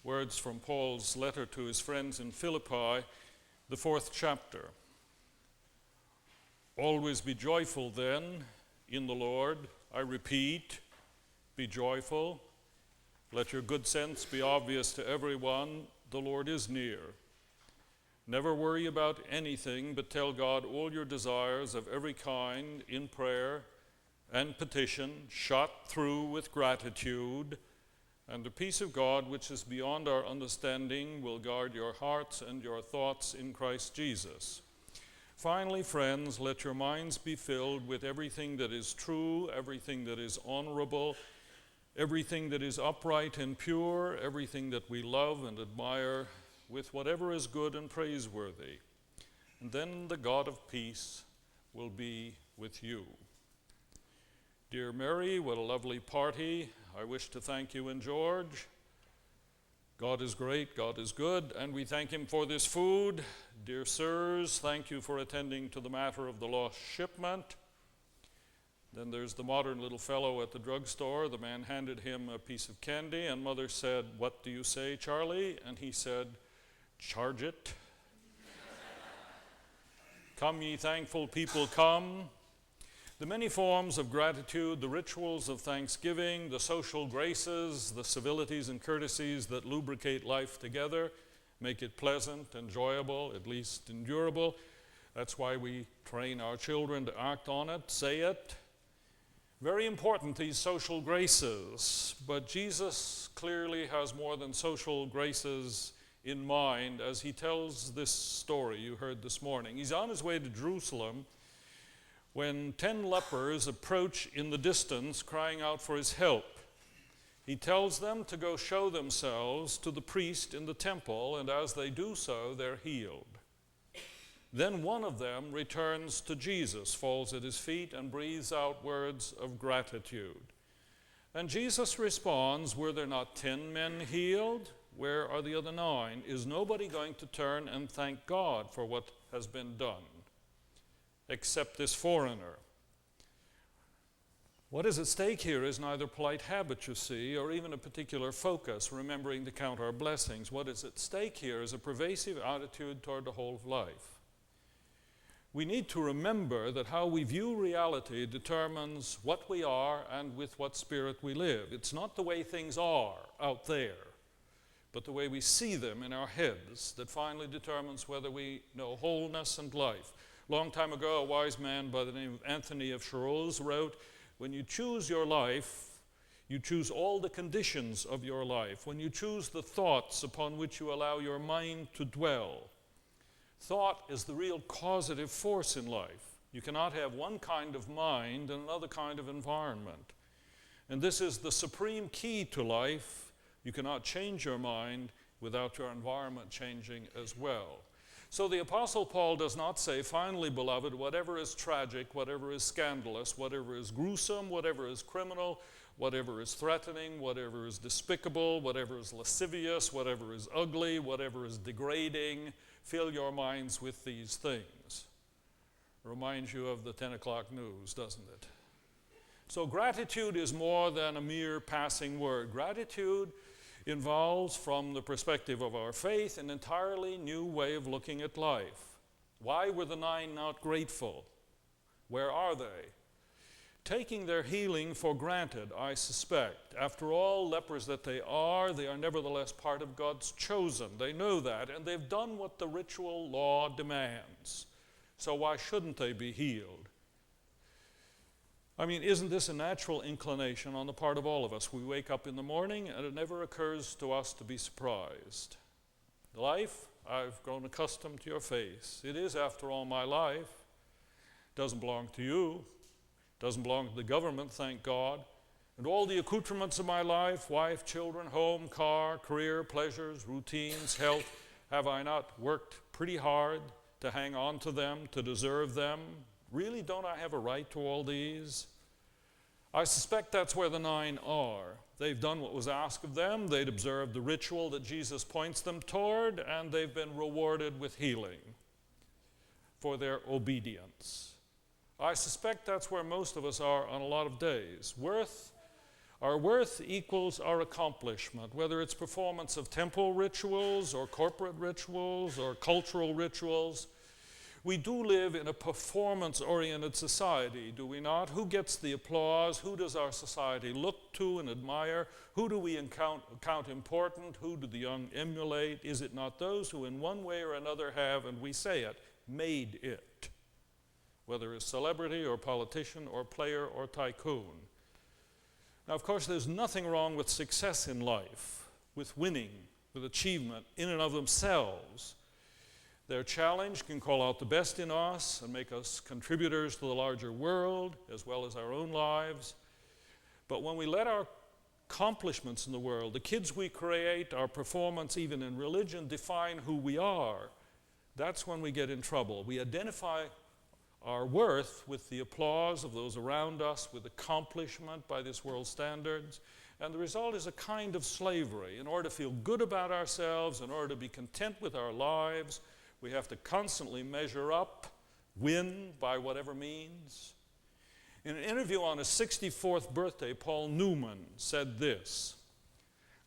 words from Paul's letter to his friends in Philippi, the 4th chapter. Always be joyful then in the Lord. I repeat, be joyful. Let your good sense be obvious to everyone. The Lord is near. Never worry about anything, but tell God all your desires of every kind in prayer and petition, shot through with gratitude. And the peace of God, which is beyond our understanding, will guard your hearts and your thoughts in Christ Jesus. Finally, friends, let your minds be filled with everything that is true, everything that is honorable, everything that is upright and pure, everything that we love and admire, with whatever is good and praiseworthy. And then the God of peace will be with you. Dear Mary, what a lovely party. I wish to thank you and George. God is great, God is good, and we thank him for this food. Dear sirs, thank you for attending to the matter of the lost shipment. Then there's the modern little fellow at the drugstore. The man handed him a piece of candy, and Mother said, "What do you say, Charlie?" And he said, "Charge it." Come, ye thankful people, come. The many forms of gratitude, the rituals of thanksgiving, the social graces, the civilities and courtesies that lubricate life together, make it pleasant, enjoyable, at least endurable. That's why we train our children to act on it, say it. Very important, these social graces, but Jesus clearly has more than social graces in mind as he tells this story you heard this morning. He's on his way to Jerusalem when 10 lepers approach in the distance crying out for his help. He tells them to go show themselves to the priest in the temple, and as they do so, they're healed. Then one of them returns to Jesus, falls at his feet, and breathes out words of gratitude. And Jesus responds, were there not 10 men healed? Where are the other 9? Is nobody going to turn and thank God for what has been done, except this foreigner? What is at stake here is neither polite habit, you see, or even a particular focus, remembering to count our blessings. What is at stake here is a pervasive attitude toward the whole of life. We need to remember that how we view reality determines what we are and with what spirit we live. It's not the way things are out there, but the way we see them in our heads that finally determines whether we know wholeness and life. Long time ago, a wise man by the name of Anthony of Chirolles wrote, when you choose your life, you choose all the conditions of your life. When you choose the thoughts upon which you allow your mind to dwell, thought is the real causative force in life. You cannot have one kind of mind and another kind of environment. And this is the supreme key to life. You cannot change your mind without your environment changing as well. So the Apostle Paul does not say, finally, beloved, whatever is tragic, whatever is scandalous, whatever is gruesome, whatever is criminal, whatever is threatening, whatever is despicable, whatever is lascivious, whatever is ugly, whatever is degrading, fill your minds with these things. Reminds you of the 10 o'clock news, doesn't it? So gratitude is more than a mere passing word. Gratitude involves, from the perspective of our faith, an entirely new way of looking at life. Why were the 9 not grateful? Where are they? Taking their healing for granted, I suspect. After all, lepers that they are nevertheless part of God's chosen. They know that, and they've done what the ritual law demands. So why shouldn't they be healed? I mean, isn't this a natural inclination on the part of all of us? We wake up in the morning and it never occurs to us to be surprised. Life, I've grown accustomed to your face. It is, after all, my life. It doesn't belong to you. It doesn't belong to the government, thank God. And all the accoutrements of my life, wife, children, home, car, career, pleasures, routines, health, have I not worked pretty hard to hang on to them, to deserve them? Really, don't I have a right to all these? I suspect that's where the 9 are. They've done what was asked of them. They'd observed the ritual that Jesus points them toward, and they've been rewarded with healing for their obedience. I suspect that's where most of us are on a lot of days. Worth Our worth equals our accomplishment, whether it's performance of temple rituals or corporate rituals or cultural rituals. We do live in a performance-oriented society, do we not? Who gets the applause? Who does our society look to and admire? Who do we count important? Who do the young emulate? Is it not those who in one way or another have, and we say it, made it? Whether it's celebrity or politician or player or tycoon. Now, of course, there's nothing wrong with success in life, with winning, with achievement in and of themselves. Their challenge can call out the best in us and make us contributors to the larger world as well as our own lives. But when we let our accomplishments in the world, the kids we create, our performance even in religion, define who we are, that's when we get in trouble. We identify our worth with the applause of those around us, with accomplishment by this world's standards. And the result is a kind of slavery. In order to feel good about ourselves, in order to be content with our lives, we have to constantly measure up, win by whatever means. In an interview on his 64th birthday, Paul Newman said this: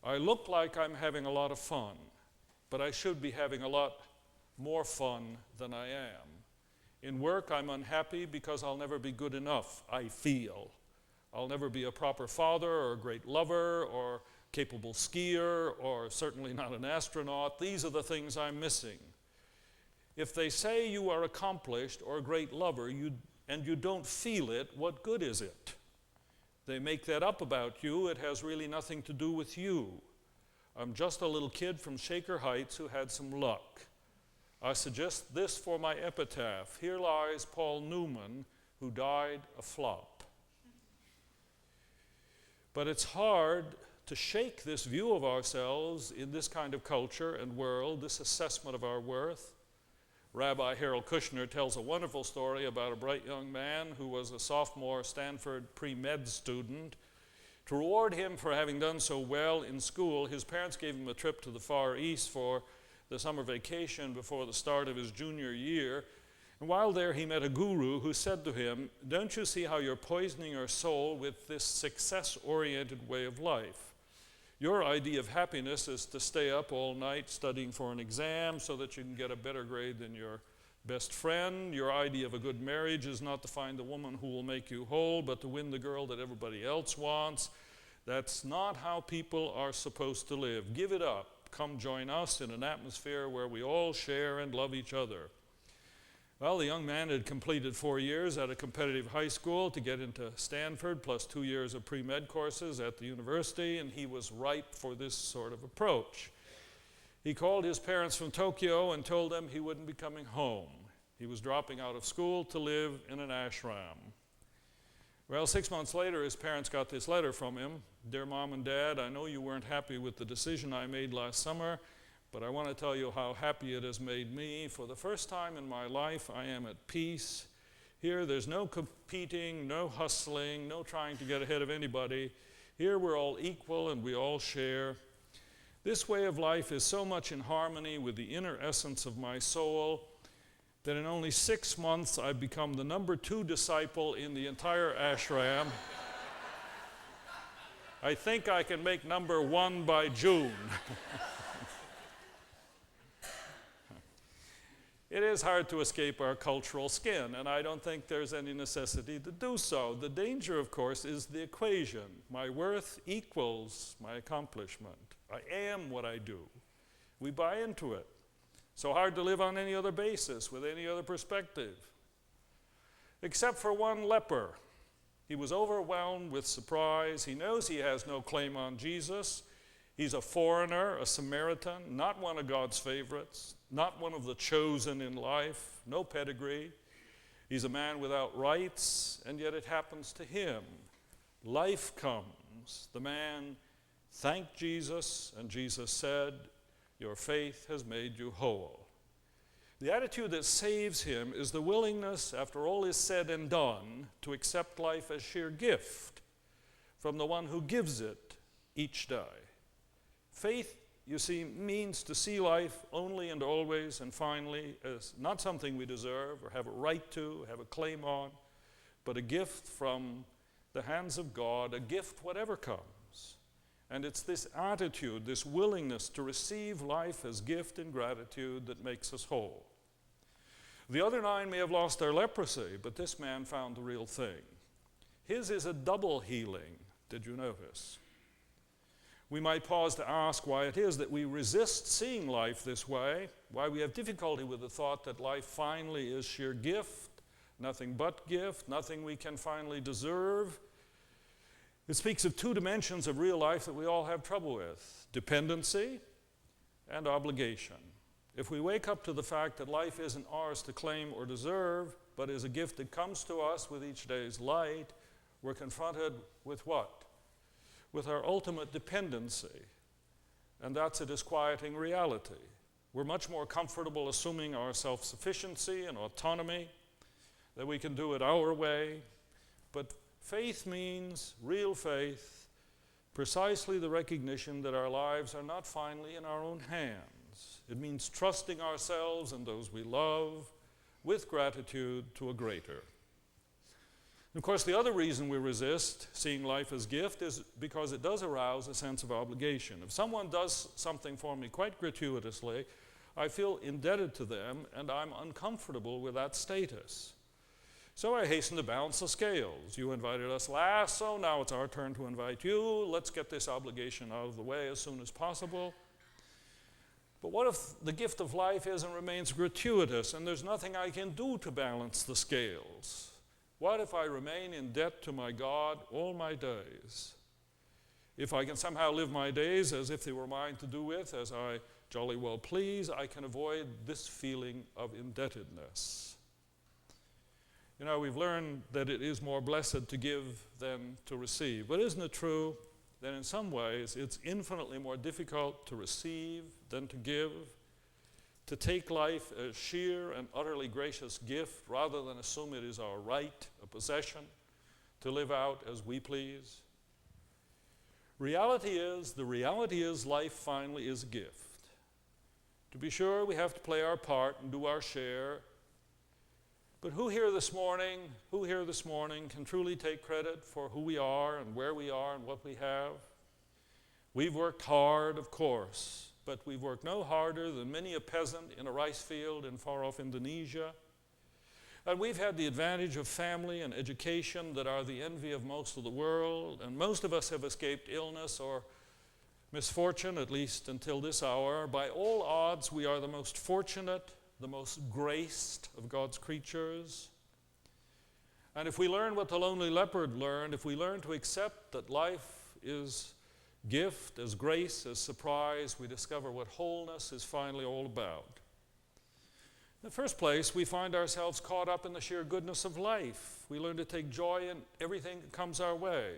"I look like I'm having a lot of fun, but I should be having a lot more fun than I am. In work, I'm unhappy because I'll never be good enough, I feel. I'll never be a proper father or a great lover or capable skier or certainly not an astronaut. These are the things I'm missing. If they say you are accomplished or a great lover and you don't feel it, what good is it? They make that up about you. It has really nothing to do with you. I'm just a little kid from Shaker Heights who had some luck. I suggest this for my epitaph. Here lies Paul Newman, who died a flop." But it's hard to shake this view of ourselves in this kind of culture and world, this assessment of our worth. Rabbi Harold Kushner tells a wonderful story about a bright young man who was a sophomore Stanford pre-med student. To reward him for having done so well in school, his parents gave him a trip to the Far East for the summer vacation before the start of his junior year. And while there, he met a guru who said to him, "Don't you see how you're poisoning your soul with this success-oriented way of life? Your idea of happiness is to stay up all night studying for an exam so that you can get a better grade than your best friend. Your idea of a good marriage is not to find the woman who will make you whole, but to win the girl that everybody else wants. That's not how people are supposed to live. Give it up. Come join us in an atmosphere where we all share and love each other." Well, the young man had completed 4 years at a competitive high school to get into Stanford, plus 2 years of pre-med courses at the university, and he was ripe for this sort of approach. He called his parents from Tokyo and told them he wouldn't be coming home. He was dropping out of school to live in an ashram. Well, 6 months later, his parents got this letter from him. "Dear Mom and Dad, I know you weren't happy with the decision I made last summer, but I want to tell you how happy it has made me. For the first time in my life, I am at peace. Here, there's no competing, no hustling, no trying to get ahead of anybody. Here, we're all equal and we all share. This way of life is so much in harmony with the inner essence of my soul that in only 6 months, I've become the number 2 disciple in the entire ashram. I think I can make number 1 by June." It is hard to escape our cultural skin, and I don't think there's any necessity to do so. The danger, of course, is the equation. My worth equals my accomplishment. I am what I do. We buy into it. So hard to live on any other basis, with any other perspective. Except for one leper. He was overwhelmed with surprise. He knows he has no claim on Jesus. He's a foreigner, a Samaritan, not one of God's favorites, not one of the chosen in life, no pedigree. He's a man without rights, and yet it happens to him. Life comes. The man thanked Jesus, and Jesus said, "Your faith has made you whole." The attitude that saves him is the willingness, after all is said and done, to accept life as sheer gift from the one who gives it each day. Faith, you see, means to see life only and always and finally as not something we deserve or have a right to, have a claim on, but a gift from the hands of God, a gift whatever comes. And it's this attitude, this willingness to receive life as gift in gratitude that makes us whole. The other 9 may have lost their leprosy, but this man found the real thing. His is a double healing, did you notice? We might pause to ask why it is that we resist seeing life this way, why we have difficulty with the thought that life finally is sheer gift, nothing but gift, nothing we can finally deserve. It speaks of 2 dimensions of real life that we all have trouble with: dependency and obligation. If we wake up to the fact that life isn't ours to claim or deserve, but is a gift that comes to us with each day's light, we're confronted with what? With our ultimate dependency. And that's a disquieting reality. We're much more comfortable assuming our self-sufficiency and autonomy, that we can do it our way. But faith means, real faith, precisely the recognition that our lives are not finally in our own hands. It means trusting ourselves and those we love with gratitude to a greater. And of course, the other reason we resist seeing life as gift is because it does arouse a sense of obligation. If someone does something for me quite gratuitously, I feel indebted to them and I'm uncomfortable with that status. So I hasten to balance the scales. You invited us last, so now it's our turn to invite you. Let's get this obligation out of the way as soon as possible. But what if the gift of life is and remains gratuitous and there's nothing I can do to balance the scales? What if I remain in debt to my God all my days? If I can somehow live my days as if they were mine to do with, as I jolly well please, I can avoid this feeling of indebtedness. You know, we've learned that it is more blessed to give than to receive. But isn't it true that in some ways it's infinitely more difficult to receive than to give? To take life as sheer and utterly gracious gift rather than assume it is our right, a possession, to live out as we please. The reality is life finally is a gift. To be sure, we have to play our part and do our share. But who here this morning can truly take credit for who we are and where we are and what we have? We've worked hard, of course, but we've worked no harder than many a peasant in a rice field in far-off Indonesia. And we've had the advantage of family and education that are the envy of most of the world, and most of us have escaped illness or misfortune, at least until this hour. By all odds, we are the most fortunate, the most graced of God's creatures. And if we learn what the lonely leopard learned, if we learn to accept that life is gift, as grace, as surprise, we discover what wholeness is finally all about. In the first place, we find ourselves caught up in the sheer goodness of life. We learn to take joy in everything that comes our way.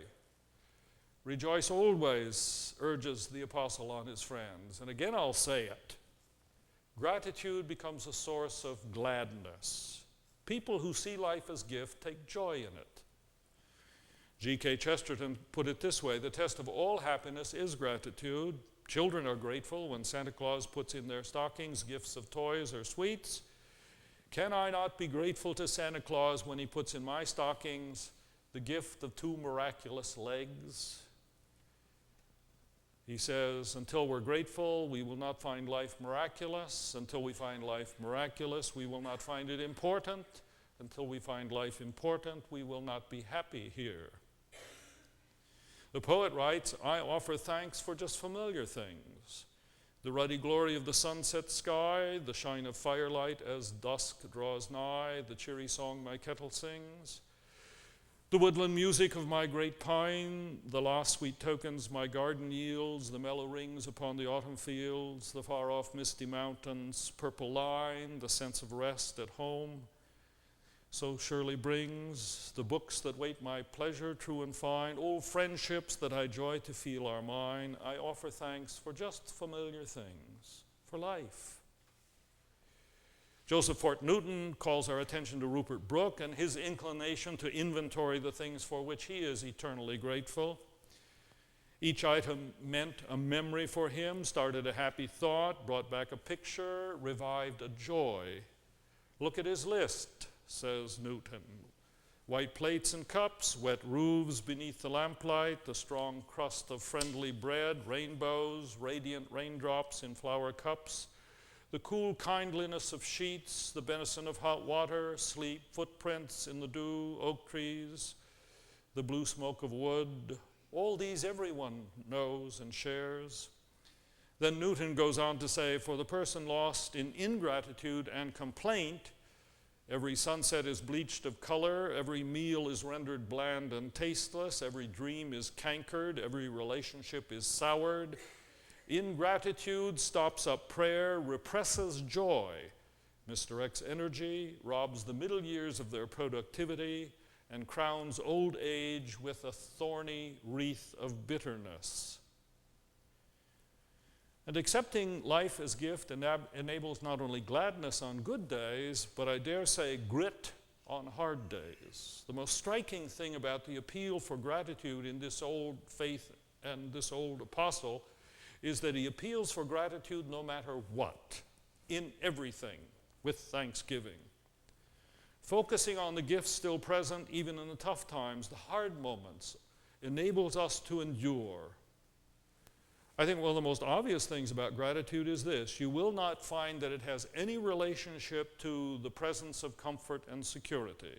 Rejoice always, urges the apostle on his friends. And again, I'll say it. Gratitude becomes a source of gladness. People who see life as gift take joy in it. G.K. Chesterton put it this way: the test of all happiness is gratitude. Children are grateful when Santa Claus puts in their stockings gifts of toys or sweets. Can I not be grateful to Santa Claus when he puts in my stockings the gift of 2 miraculous legs? He says, until we're grateful, we will not find life miraculous. Until we find life miraculous, we will not find it important. Until we find life important, we will not be happy here. The poet writes, I offer thanks for just familiar things. The ruddy glory of the sunset sky, the shine of firelight as dusk draws nigh, the cheery song my kettle sings, the woodland music of my great pine, the last sweet tokens my garden yields, the mellow rings upon the autumn fields, the far-off misty mountains, purple line, the sense of rest at home, so surely brings the books that wait my pleasure true and fine, old friendships that I joy to feel are mine. I offer thanks for just familiar things, for life. Joseph Fort Newton calls our attention to Rupert Brooke and his inclination to inventory the things for which he is eternally grateful. Each item meant a memory for him, started a happy thought, brought back a picture, revived a joy. Look at his list, says Newton. White plates and cups, wet roofs beneath the lamplight, the strong crust of friendly bread, rainbows, radiant raindrops in flower cups, the cool kindliness of sheets, the benison of hot water, sleep, footprints in the dew, oak trees, the blue smoke of wood. All these everyone knows and shares. Then Newton goes on to say, for the person lost in ingratitude and complaint, every sunset is bleached of color, every meal is rendered bland and tasteless, every dream is cankered, every relationship is soured. Ingratitude stops up prayer, represses joy, misdirects energy, robs the middle years of their productivity, and crowns old age with a thorny wreath of bitterness. And accepting life as gift enables not only gladness on good days, but I dare say grit on hard days. The most striking thing about the appeal for gratitude in this old faith and this old apostle is that he appeals for gratitude no matter what, in everything, with thanksgiving. Focusing on the gifts still present, even in the tough times, the hard moments, enables us to endure. I think one of the most obvious things about gratitude is this: you will not find that it has any relationship to the presence of comfort and security.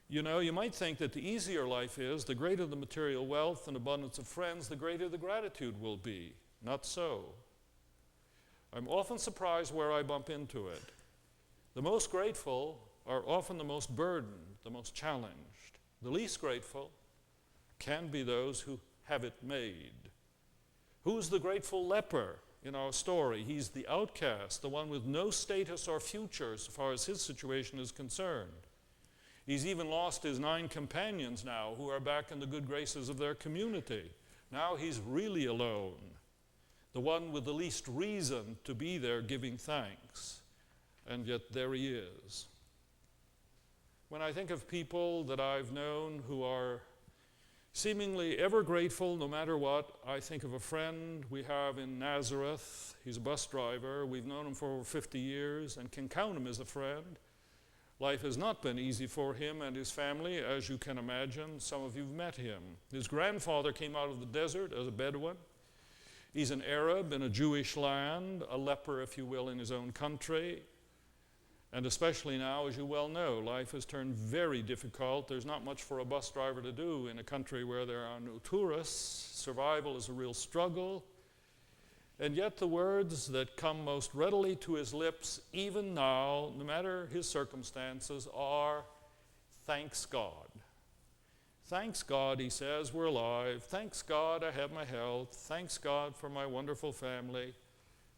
You know, you might think that the easier life is, the greater the material wealth and abundance of friends, the greater the gratitude will be. Not so. I'm often surprised where I bump into it. The most grateful are often the most burdened, the most challenged. The least grateful can be those who have it made. Who's the grateful leper in our story? He's the outcast, the one with no status or future as far as his situation is concerned. He's even lost his 9 companions now who are back in the good graces of their community. Now he's really alone, the one with the least reason to be there giving thanks. And yet there he is. When I think of people that I've known who are seemingly ever grateful no matter what, I think of a friend we have in Nazareth. He's a bus driver. We've known him for over 50 years and can count him as a friend. Life has not been easy for him and his family, as you can imagine. Some of you have met him. His grandfather came out of the desert as a Bedouin. He's an Arab in a Jewish land, a leper, if you will, in his own country. And especially now, as you well know, life has turned very difficult. There's not much for a bus driver to do in a country where there are no tourists. Survival is a real struggle. And yet the words that come most readily to his lips, even now, no matter his circumstances, are, thanks God. Thanks God, he says, we're alive. Thanks God I have my health. Thanks God for my wonderful family.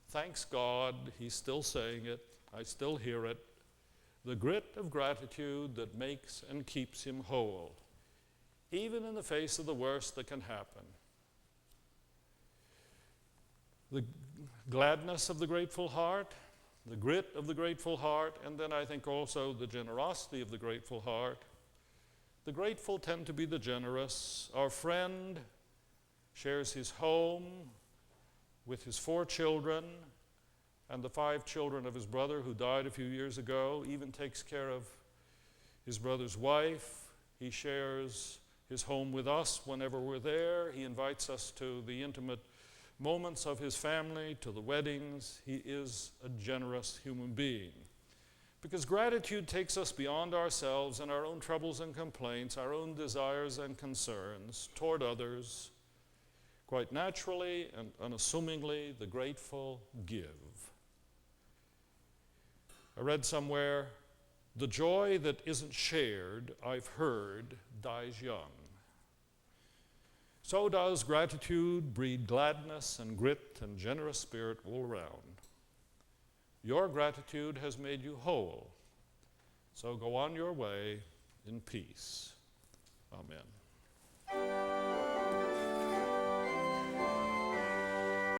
Thanks God, he's still saying it. I still hear it. The grit of gratitude that makes and keeps him whole, even in the face of the worst that can happen. The gladness of the grateful heart, the grit of the grateful heart, and then I think also the generosity of the grateful heart. The grateful tend to be the generous. Our friend shares his home with his 4 children and the 5 children of his brother who died a few years ago, even takes care of his brother's wife. He shares his home with us whenever we're there. He invites us to the intimate moments of his family, to the weddings. He is a generous human being. Because gratitude takes us beyond ourselves and our own troubles and complaints, our own desires and concerns toward others. Quite naturally and unassumingly, the grateful give. I read somewhere, the joy that isn't shared, I've heard, dies young. So does gratitude breed gladness and grit and generous spirit all around. Your gratitude has made you whole. So go on your way in peace. Amen.